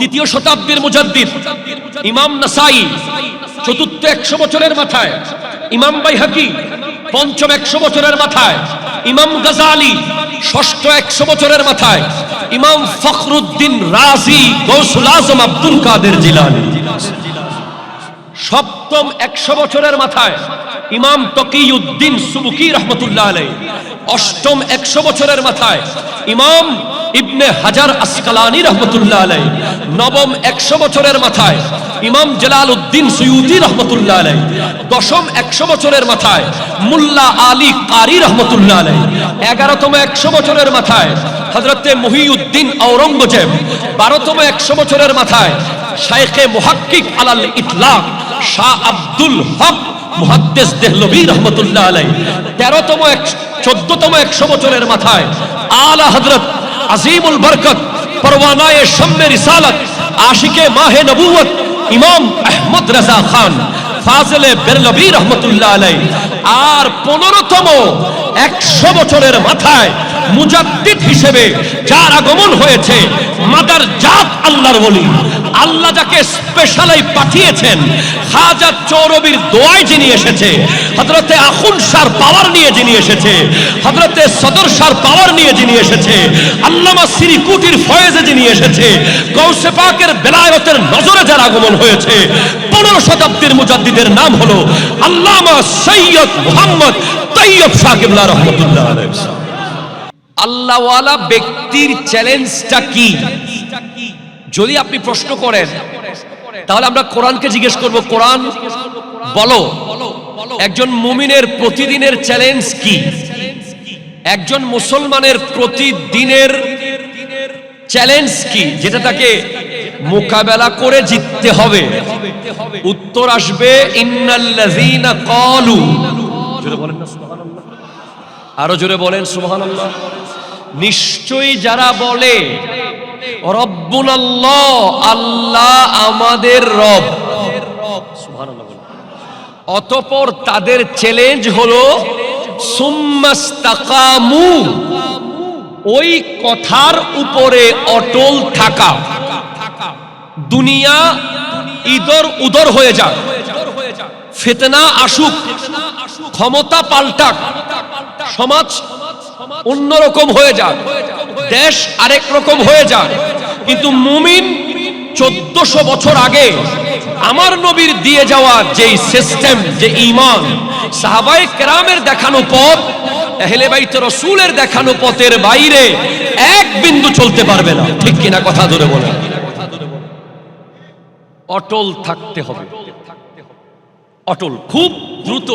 তৃতীয় শতাব্দীর মুজাদ্দিদ ইমাম নাসাই চতুর্থ 100 বছরের মাথায়, ইমাম বাইহাকি পঞ্চম 100 বছরের মাথায়, ইমাম গাজালি ষষ্ঠ 100 বছরের মাথায়, ইমাম ফখরুদ্দিন রাজি গৌসুল আজম আব্দুল কাদের জিলানী সপ্তম 100 বছরের মাথায়, ইমাম তকিউদ্দিন সুবুকি রহমতুল্লাহ আলাইহি অষ্টম 100 বছরের মাথায়, ইমাম ইবনে হাজার আসকালানি রহমতুল্লাহ আলাইহি নবম 100 বছরের মাথায়, ইমাম জালালউদ্দিন সুয়ুতি রহমতুল্লাহ আলাইহি দশম 100 বছরের মাথায়, মুল্লা আলী কারি রহমতুল্লাহ আলাইহি 11তম 100 বছরের মাথায়, হযরতে মুহিউদ্দিন আওরঙ্গজেব 12তম 100 বছরের মাথায়, শাইখে মুহাক্কিক আলাল ইতলাক শাহ আব্দুল হক মুহাদ্দিস দেহলভী রহমতুল্লাহ আলাইহি 14তম 100 বছরের মাথায়, আলা হযরত আজিমুল বরকত পরওয়ানায়ে শাম্মে রিসালাত আশিকে মাহে নবুয়ত ইমাম আহমদ রাজা খান ফাজিলে বেরলভী রহমতুল্লাহ আলাইহি আর 15তম 100 বছরের মাথায় মুজাদ্দিদ হিসেবে যার আগমন হয়েছে, মাদার জাত আল্লাহর ওলি, আল্লাহ যাকে স্পেশালি পাঠিয়েছেন, খাজা চৌরবির দোয়ায় যিনি এসেছে, হযরতে আখুন শাহর পাওয়ার নিয়ে যিনি এসেছে, হযরতে সদর শাহর পাওয়ার নিয়ে যিনি এসেছে, আল্লামা সিরিকুটির ফয়েজে যিনি এসেছে, গৌসে পাকের বেলায়েতের নজরে যার আগমন হয়েছে, 15 শতাব্দীর মুজাদ্দিদের নাম হলো আল্লামা সৈয়দ মুহাম্মদ তৈয়ব শাহ কিবলা রহমাতুল্লাহ আলাইহি। আল্লাহওয়ালা ব্যক্তির চ্যালেঞ্জটা কি? যদি আপনি প্রশ্ন করেন তাহলে আমরা কোরআনকে জিজ্ঞেস করব, কোরআন বলো একজন মুমিনের প্রতিদিনের চ্যালেঞ্জ কি, একজন মুসলমানের প্রতিদিনের চ্যালেঞ্জ কি, যেটা তাকে মোকাবেলা করে জিততে হবে। উত্তর আসবে ইন্নাল্লাযীনা ক্বালু, জোরে বলেন না সুবহানাল্লাহ, আরো জোরে বলেন সুবহানাল্লাহ। নিশ্চয়ই যারা বলে রব্বুনাল্লাহ, আল্লাহ আমাদের রব, সুবহানাল্লাহ, অতঃপর তাদের চ্যালেঞ্জ হলো সুম্মাস্তাকামু, ওই কথার উপরে অটল থাকা। দুনিয়া ইদর উদর হয়ে যাক, ফিতনা আসুক, ক্ষমতা পাল্টাক, সমাজ অন্যরকম হয়ে যাক, দেশ আরেক রকম হয়ে যাক, কিন্তু মুমিন 1400 বছর আগে আমার নবীর দিয়ে যাওয়া যেই সিস্টেম, যে ঈমান, সাহাবায়ে কেরামের দেখানো পথ, আহলে বাইত রাসূলের দেখানো পথের বাইরে এক বিন্দু চলতে পারবে না। ঠিক কিনা? কথা ধরে বলেন। অটল থাকতে হবে, অটল, খুব দ্রুত,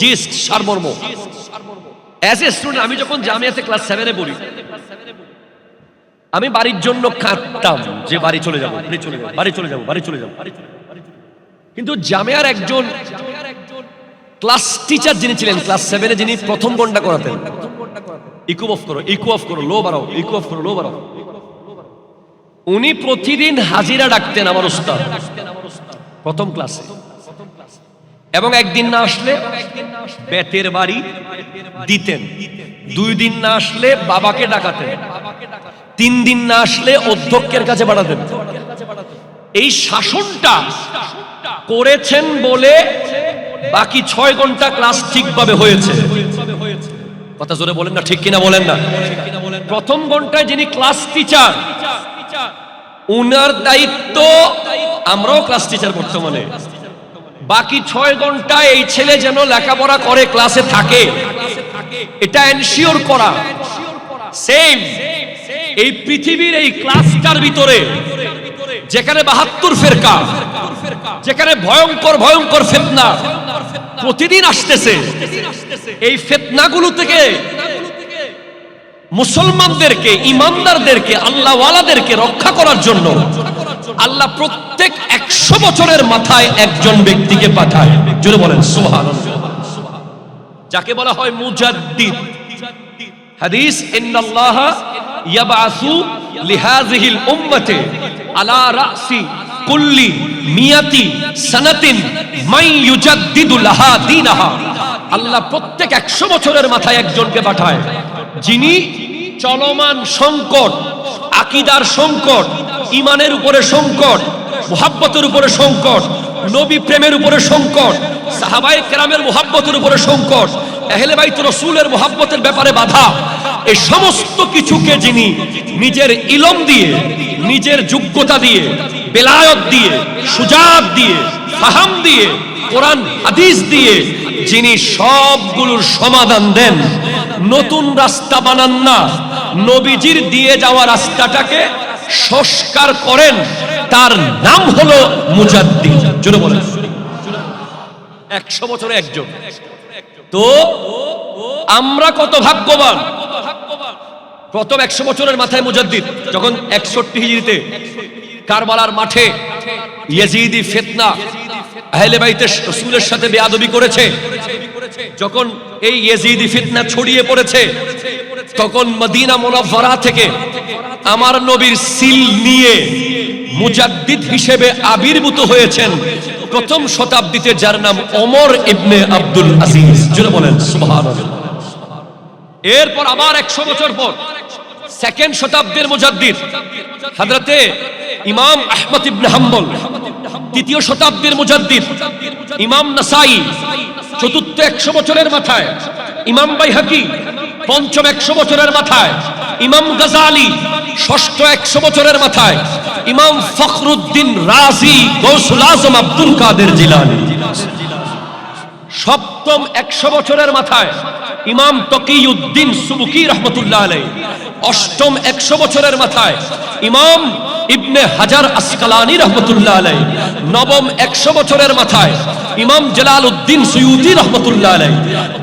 জিস্ট, সারমর্ম। অ্যাজ এ স্টুডেন্ট আমি যখন জামিয়াতে ক্লাস 7-এ পড়ি, আমি বাড়ির জন্য কাঁদতাম যে বাড়ি চলে যাব, বাড়ি চলে যাব। কিন্তু জামিয়ার একজন ক্লাস টিচার যিনি ছিলেন, ক্লাস 7-এ যিনি প্রথম ঘন্টা করাতেন, ইকু অফ করো, লো বাড়াও, ইকু অফ করো, লো বাড়াও, উনি প্রতিদিন হাজিরা ডাকতেন আমার উস্তাদ প্রথম ক্লাসে, এবং একদিন না আসলে বেতের বাড়ি দিতেন, 2 দিন না আসলে বাবাকে ডাকাতেন, 3 দিন না আসলে অধ্যক্ষের কাছে পাঠাতেন। এই শাসনটা করেছেন বলে বাকি 6 ঘন্টা ক্লাস ঠিকভাবে হয়েছে। কথা জোরে বলেন না, ঠিক কিনা বলেন না। প্রথম ঘন্টায় যিনি ক্লাস টিচার, উনার দায়িত্ব, আমরাও ক্লাস টিচার বর্তমানে, বাকি 6 ঘন্টা এই ছেলে যেন লেখাপড়া করে, ক্লাসে থাকে, এটা এনশিওর করা। সেম এই পৃথিবীর এই ক্লাসটার ভিতরে যেখানে 72 ফেরকা, যেখানে ভয়ঙ্কর ফিতনা প্রতিদিন আসতেছে, এই ফিতনাগুলো থেকে মুসলমানদেরকে, ইমানদারদেরকে, আল্লাহওয়ালাদেরকে রক্ষা করার জন্য আল্লাহ প্রত্যেক 100 বছরের মাথায় একজন ব্যক্তিকে পাঠায়। জোরে বলেন সুবহানাল্লাহ। যাকে বলা হয় মুজাদ্দিদ। হাদিস, ইন্নাল্লাহা ইয়াবআসু লিহাযিহিল উম্মতি আলা রাসি কুল্লি মিয়াতি সানাতিন মান ইউজাদ্দিদু লাহা দীনাহা। আল্লাহ প্রত্যেক 100 বছরের মাথায় একজনকে পাঠায়, যিনি চলমান সংকট, আকীদার সংকট, ইমানের উপরে সংকট, মুহাব্বতের উপরে সংকট, নবী প্রেমের উপরে সংকট, সাহাবায়ে কেরামের মুহাব্বতের উপরে সংকট, আহলে বাইত রাসূলের মুহাব্বতের ব্যাপারে বাধা, এই সমস্ত কিছুকে যিনি নিজের ইলম দিয়ে, নিজের যোগ্যতা দিয়ে, বেলায়ত দিয়ে, সুজাত দিয়ে, ফাহাম দিয়ে, কোরআন হাদিস দিয়ে যিনি সবগুলোর সমাধান দেন, নতুন রাস্তা বানান না, নবীজির দিয়ে যাওয়া রাস্তাটাকে সংস্কার করেন, তার নাম হলো মুজাদ্দিদ। জোরে বলেন 100 বছরে একজন। তো আমরা কত ভাগ্যবান, প্রথম 100 বছরের মাথায় মুজাদ্দিদ যখন 61 হিজরিতে কারবালার মাঠে ইয়াজিদি ফিতনা আহলে বাইতের রাসূলের সাথে বেয়াদবি করেছে, যখন এই ইয়াজিদি ফিতনা ছড়িয়ে পড়েছে, তখন মদিনা মুনাওয়ারা থেকে আমার নবীর সিল নিয়ে মুজাদ্দিদ হিসেবে আবির্ভূত হয়েছেন প্রথম শতাব্দীতে, যার নাম ওমর ইবনে আব্দুল আজিজ। জোরে বলেন সুবহানাল্লাহ। এরপর আবার 100 বছর পর সেকেন্ড শতাব্দীর মুজাদ্দিদ হযরতে ইমাম আহমদ ইবনে হাম্বল, তৃতীয় শতাব্দীর মুজাদ্দিদ ইমাম নাসাই, চতুর্থ 100 বছরের মাথায় ইমাম বাইহাকি, পঞ্চম 100 বছরের মাথায় ইমাম গাজালি, ষষ্ঠ 100 বছরের মাথায় ইমাম ফখরুদ্দিন রাজি, গৌসুল আজম আব্দুল কাদের জিলানী, সপ্তম 100 বছরের মাথায় ইমাম তকিউদ্দিন সুবুকি রহমতুল্লাহ আলাইহি, অষ্টম 100 বছরের মাথায় ইমাম ইবনে হাজার আসকালানি রহমতুল্লাহ আলাইহি, নবম 100 বছরের মাথায় ইমাম জালালউদ্দিন সুয়ুতি রহমতুল্লাহ আলাইহি,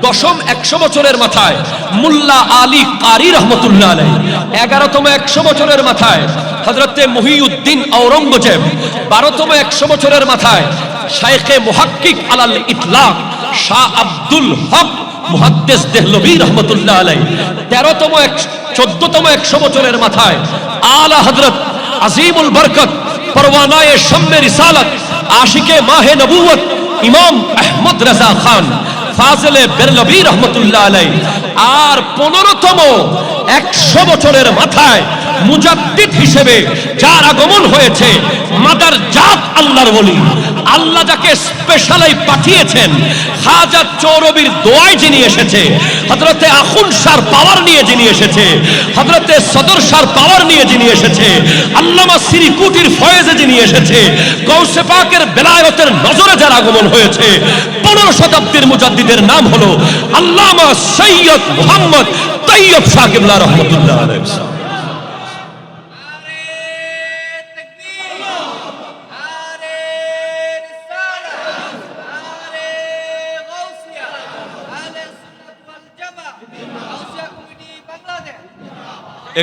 দশম 100 বছরের মাথায় মুল্লা আলী কারি রহমতুল্লাহ আলাইহি, 11তম 100 বছরের মাথায় হযরতে মুহিউদ্দিন আওরঙ্গজেব, 12তম 100 বছরের মাথায় শাইখে মুহাক্কিক আলাল ইতলাক শাহ আব্দুল হক মুহাদ্দিস দেহলভী রহমতুল্লাহ আলাইহি, 14তম 100 বছরের মাথায় আলা হযরত আজিমুল বরকত পরওয়ানায়ে শাম্মে রিসালাত আশিকে মাহে নবুয়ত ইমাম আহমদ রাজা খান ফাজিলে বেরলভী রহমতুল্লাহ আলাইহি, আর 15তম 100 বছরের মাথায় মুজাদ্দিদ হিসেবে যার আগমন হয়েছে, মাদার জাত আল্লাহর ওলি, আল্লাহ যাকে স্পেশালি পাঠিয়েছেন, খাজা চৌরবির দোয়ায় যিনি এসেছে, হযরতে আখুন শাহর পাওয়ার নিয়ে যিনি এসেছে, হযরতে সদর শাহর পাওয়ার নিয়ে যিনি এসেছে, আল্লামা সিরিকুটির ফয়েজে যিনি এসেছে, গৌসে পাকের বেলায়েতের নজরে যার আগমন হয়েছে, 15 শতাব্দীর মুজাদ্দিদের নাম হলো আল্লামা সৈয়দ মুহাম্মদ তৈয়ব শাহ কিবলা রহমতুল্লাহ আলাইহি।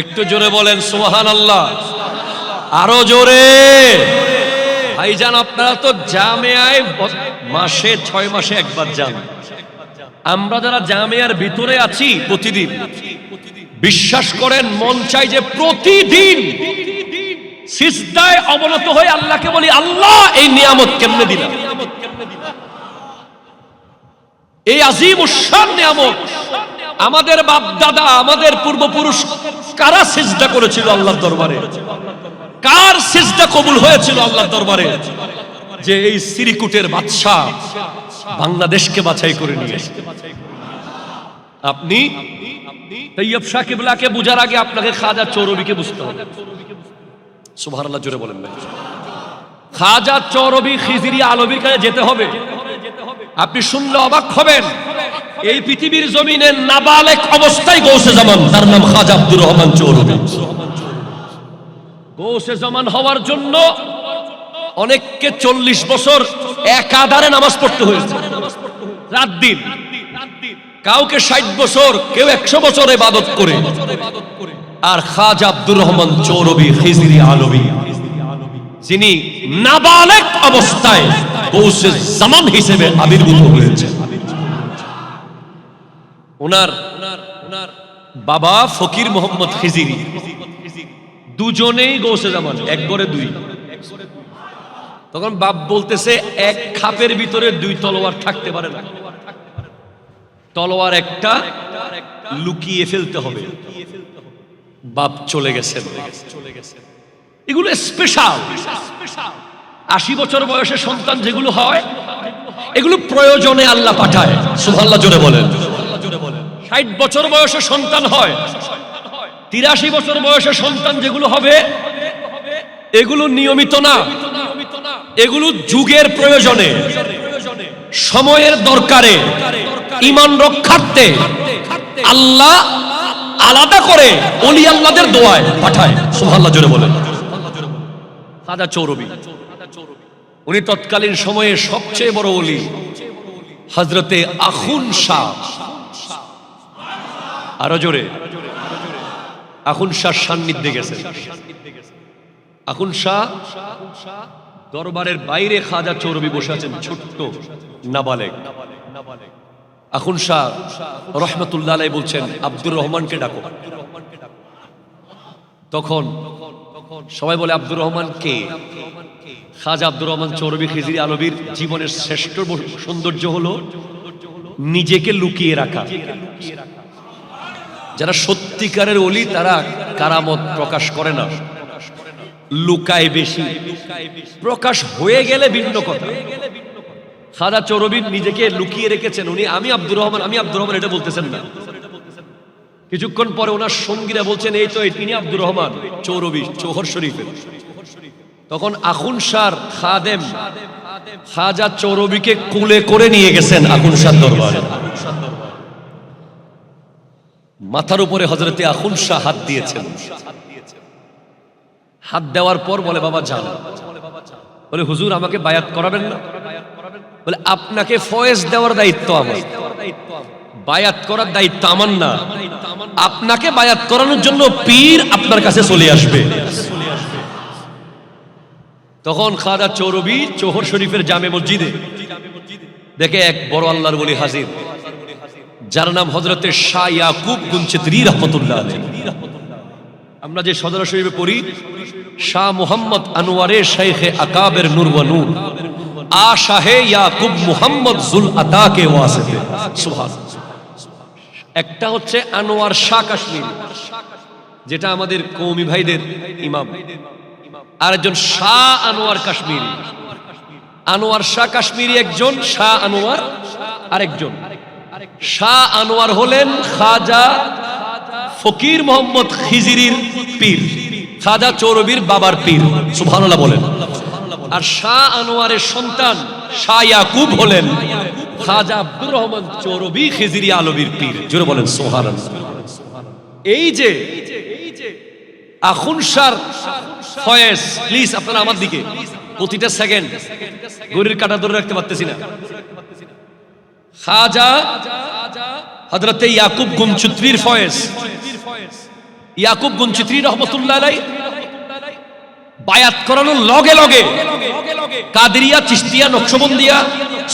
একটু জোরে বলেন সুবহানাল্লাহ, আরো জোরে। ভাইজান আপনারা তো জামিয়ায় মাসে 6 মাসে একবার যান, আমরা যারা জামিয়ার ভিতরে আছি প্রতিদিন, বিশ্বাস করেন মন চাই যে প্রতিদিন সিজদায় অবনত হয়ে আল্লাহকে বলি, আল্লাহ এই নিয়ামত কেমনে দিলাম, এই আজিমুশ শান নিয়ামত। আমাদের বাপ দাদা, আমাদের পূর্বপুরুষ কারা সিজদা করেছিল আল্লাহর দরবারে, কার সিজদা কবুল হয়েছিল আল্লাহর দরবারে, যে এই সিরিকুটের বাদশা বাংলাদেশকে বাছাই করে নিয়ে। আপনি তৈয়ব শাহ কিবলাকে বুঝার আগে আপনাকে খাজা চৌরবিকে বুঝতে হবে। সুবহানাল্লাহ জোরে বলেন না। খাজা চৌরবি খিজরি আলবীর কাছে যেতে হবে। আপনি শুনলে অবাক হবেন, এই পৃথিবীর জমিনে নাবালেক অবস্থায় গৌসে জামান, তার নাম খাজা আব্দুর রহমান চৌরবি। গৌসে জামান হওয়ার জন্য অনেককে 40 বছর একাধারে নামাজ পড়তে হয়েছে, রাত দিন। কাউকে 60 বছর, কেউ 100 বছর ইবাদত করে। আর খাজা আব্দুর রহমান চৌরবি খিজরি আলবী, যিনি নাবালেক অবস্থায় গৌসে জামান হিসেবে আবির্ভূত হয়েছেন। ওনার বাবা ফকির মোহাম্মদ খিজরি, দুজনেই গৌসে জামান, এক করে দুই। তখন বাপ বলতেছে, এক খাপের ভিতরে 2 তলোয়ার থাকতে পারে না, তলোয়ার একটা লুকিয়ে ফেলতে হবে। বাপ চলে গেছেন। এগুলো স্পেশাল। 80 বছর বয়সে সন্তান যেগুলো হয় এগুলো প্রয়োজনে আল্লাহ পাঠায়, সুবহানাল্লাহ জোরে বলেন। 60 বছর বয়সে সন্তান হয়, 83 বছর বয়সে সন্তান যেগুলো হবে এগুলো নিয়মিত না, এগুলো যুগের প্রয়োজনে, সময়ের দরকারে, ঈমান রক্ষার্থে আল্লাহ আলাদা করে ওলি আল্লাহদের দোয়ায় পাঠায়, সুবহানাল্লাহ জোরে বলেন। খাজা চৌরবি উনি তৎকালীন সময়ে সবচেয়ে বড় ওলি হযরতে আখুন শাহ, আরো জোরে, আখুন শাহ সান্নিধ্যে গেছেন। আখুন শাহ দরবারের বাইরে খাজা চৌরবি বসে আছেন, ছোট্ট নাবালেগ। আখুন শাহ রহমতুল্লাহ আলাইহি বলছেন আব্দুর রহমানকে ডাকো। তখন সবাই বলে আব্দুর রহমান কে? খাজা আব্দুর রহমান চৌরবি খিজিরি আলবীর জীবনের শ্রেষ্ঠ সৌন্দর্য হলো নিজেকে লুকিয়ে রাখা। যারা সত্যিকারের ওলি তারা কারামত প্রকাশ করে না, লুকায় বেশি, প্রকাশ হয়ে গেলে ভিন্ন কথা। খাজা চৌরবি নিজেকে লুকিয়ে রেখেছেন, উনি আমি আব্দুর রহমান এটা বলতেছেন না। কিছুক্ষণ পরে ওনার সঙ্গীরা বলছেন এই তো তিনি আব্দুর রহমান চৌরবি চৌহর শরীফের। তখন আখুন শাহর খাদেম খাজা চৌরবিকে কুলে করে নিয়ে গেছেন আখুন শাহ দরবারে। মাথার উপরে হযরতে আখুন শাহ হাত দিয়েছেন। হাত দেওয়ার পর বলে বাবা যান। বলে হুজুর আমাকে বায়াত করাবেন না? বলে আপনাকে ফয়েজ দেওয়ার দায়িত্ব আমার, বায়াত করার দায়িত্ব আমার না। আপনাকে বায়াত করানোর জন্য পীর আপনার কাছে চলে আসবে। তখন খাজা চৌরবি চৌহর শরীফের জামে মসজিদে দেখে এক বড় আল্লাহর ওলি হাজির, যার নাম হযরতে শাহ ইয়াকুব গুনচিতরি রাহমাতুল্লাহ আলাইহি। আমরা যে সদর শরীফে পড়ি শাহ মুহাম্মদ আনোয়ারে শাইখে আকাবের নূর ওয়া নূর আ শাহে ইয়াকুব মুহাম্মদ জুল আতা কে ওয়াসিতে, সুবহানাল্লাহ। একটা হচ্ছে আনোয়ার শাহ কাশ্মীরি, যেটা আমাদের কওমি ভাইদের ইমাম, আর একজন শাহ আনোয়ার কাশ্মীরি। আনোয়ার শাহ কাশ্মীরি একজন, শাহ আনোয়ার আরেকজন। শাহ আনোয়ার হলেন খাজা ফকির মোহাম্মদ খিজিরির পীর, খাজা চৌরবির বাবার পীর, সুবহানাল্লাহ বলেন। আর শাহ আনোয়ারের সন্তান শাহ ইয়াকুব হলেন খাজা আব্দুর রহমান চৌরবি খিজিরি আলবীর পীর, জোরে বলেন সুবহানাল্লাহ। এই যে আখুন শাহর ফয়েজ, প্লিজ আপনারা আমার দিকে, প্রতিটা সেকেন্ড ঘড়ির কাঁটা ধরে রাখতে পারতেছি না। খাজা হযরতে ইয়াকুব গুনচিতরির ফয়েজ, ইয়াকুব গুনচিতরি রাহমাতুল্লাহ আলাইহি বায়াত করানোর লগে লগে কাদেরিয়া, চিশতিয়া, নকশবন্দিয়া,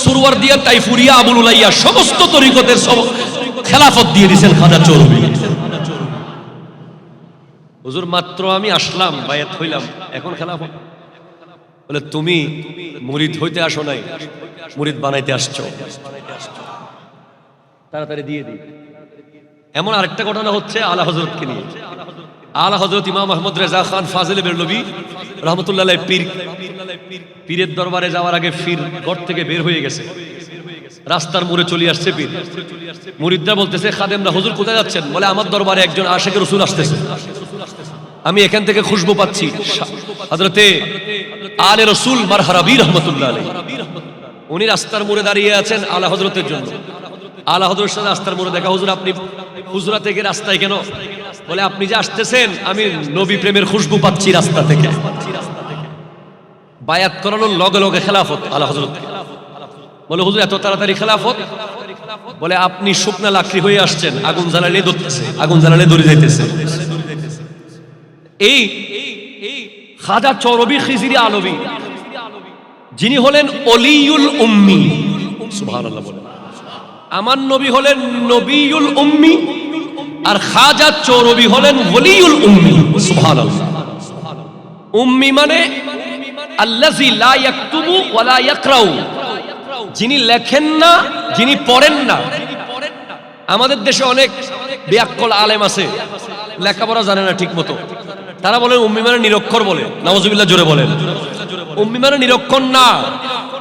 সুরওয়ারদিয়া, তাইফুরিয়া, আবুল উলাইয়া সমস্ত তরিকতের সব খেলাফত দিয়ে দিয়েছেন খাজা চৌরবি। হুজুর মাত্র আমি আসলাম, বায়াত হইলাম, এখন খেলাফত? বলে তুমি মুরিদ হইতে আসো নাই, মুরিদ বানাইতে আসছো, তাড়াতাড়ি দিয়ে দিই। এমন আরেকটা ঘটনা হচ্ছে আলা হযরতকে নিয়ে। আলা হযরত ইমাম আহমদ রেজা খান ফাজিল বেরলভী রাহমাতুল্লাহ আলাইহি পীরের দরবারে যাওয়ার আগে পীর ঘর থেকে বের হয়ে গেছে, রাস্তার মোড়ে চলে আসছে পীর। মুরিদরা বলতেছে খাদেমরা হুজুর কোথায় যাচ্ছেন? বলে আমার দরবারে একজন আশিকে রাসূল আসতেছে, আমি এখান থেকে খুশবু পাচ্ছি। হযরতে আলে রাসূল মারহারাবি রাহমাতুল্লাহ আলাইহি উনি রাস্তার মোড়ে দাঁড়িয়ে আছেন আলা হযরতের জন্য। আলা হযরতের সাথে রাস্তার মোড়ে দেখা, হুজুর আপনি হুজরা থেকে রাস্তায় কেন? বলে আপনি যে আসতেছেন আমি নবী প্রেমের খুশবু পাচ্ছি রাস্তা থেকে। বায়াত করানোর লগে লগে খেলাফত আলা হযরত। বলে হুজুর এত তাড়াতাড়ি খেলাফত? বলে আপনি শুকনা লাকড়ি হয়ে আসছেন, আগুন জ্বালালে ধরতেছে, আগুন জ্বালালে ধরে যাইতেছে। এই খাজা চৌরবি খিজিরি আলবী যিনি হলেন ওলিউল উম্মি, সুবহানাল্লাহ বলেন। আমার নবী হলেন নবিউল উম্মি, আর খাজা চৌরবি হলেন ওলিউল উম্মি, সুবহানাল্লাহ। উম্মি মানে আল্লাযী লা ইয়াকতুবু ওয়া লা ইয়াকরাউ, যিনি লেখেন না, যিনি পড়েন না। আমাদের দেশে অনেক বেয়াক্কল আলেম আছে, লেখাপড়া জানে না ঠিক মতো, তারা বলেন উম্মি মানে নিরক্ষর বলে, নাউজুবিল্লাহ জোরে বলেন। উম্মি মানে নিরক্ষর না,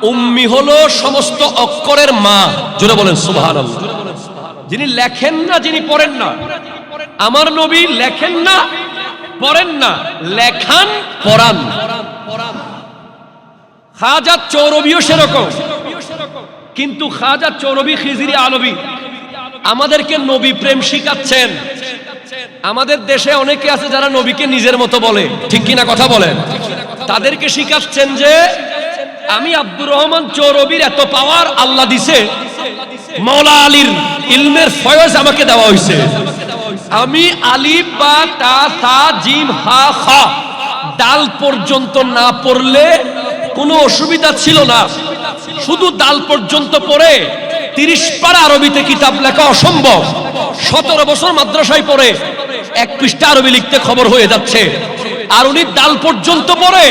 উম্মি হলো সমস্ত অক্ষরের মা, জোরে বলেন সুবহানাল্লাহ। যিনি লেখেন না, যিনি পড়েন না। আমার নবী লেখেন না, পড়েন না, লেখান পড়ান। খাজা চৌরবিও সেরকম, কিন্তু খাজা চৌরবি খিজিরি আলবি আমাদেরকে নবী প্রেম শিখাচ্ছেন। আমাদের দেশে অনেকে আছে যারা নবীকে নিজের মতো বলে, ঠিক কিনা কথা বলেন? তাদেরকে শিখাচ্ছেন যে আমি আব্দুর রহমান চৌরবির এত পাওয়ার আল্লাহ দিছে, মাওলা আলীর ইলমের ফয়জ আমাকে দেওয়া হয়েছে। আমি আলিফ বা তা সা জিম হা খা দাল পর্যন্ত না পড়লে কোনো অসুবিধা ছিল না, শুধু দাল পর্যন্ত পড়ে 30 পারা আরবিতে কিতাব লেখা অসম্ভব। 17 বছর মাদ্রাসায় পড়ে 1 পৃষ্ঠা আরবি লিখতে খবর হয়ে যাচ্ছে, আর উনি দাল পর্যন্ত পড়ে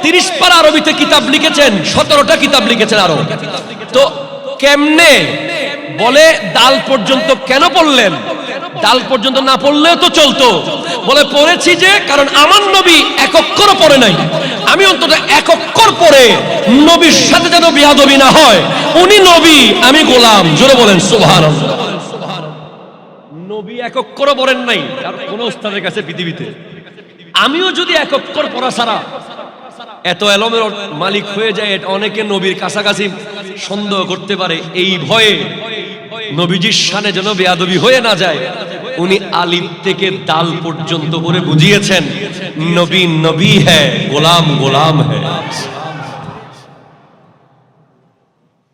30 পারা আরবিতে কিতাব লিখেছেন, 17টা কিতাব লিখেছেন আরো। তো কেমনে বলে দাল পর্যন্ত কেন পড়লেন? দাল পর্যন্ত না পড়লেও তো চলতো। বলে পড়েছি যে কারণ আমার নবী এক অক্ষরও পড়ে নাই, আমি অন্তত এক অক্ষর পড়ে নবীর সাথে যেন বিয়াদবি না হয়। উনি নবী, আমি গোলাম, জোরে বলেন সুবহানাল্লাহ। নবী এক অক্ষরও পড়েন নাই আর কোন ওস্তাদের কাছে পৃথিবীতে। আমিও যদি এক অক্ষর পড়া ছাড়া এত এলমের মালিক হয়ে যায়, এটা অনেকে নবীর কাছাকাছি সন্দেহ করতে পারে। এই ভয়ে নবীজির শানে যেন বেয়াদবি হয়ে না যায়, উনি আলিফ থেকে দাল পর্যন্ত করে বুঝিয়েছেন নবী নবী হ্যায়, গোলাম গোলাম হ্যায়।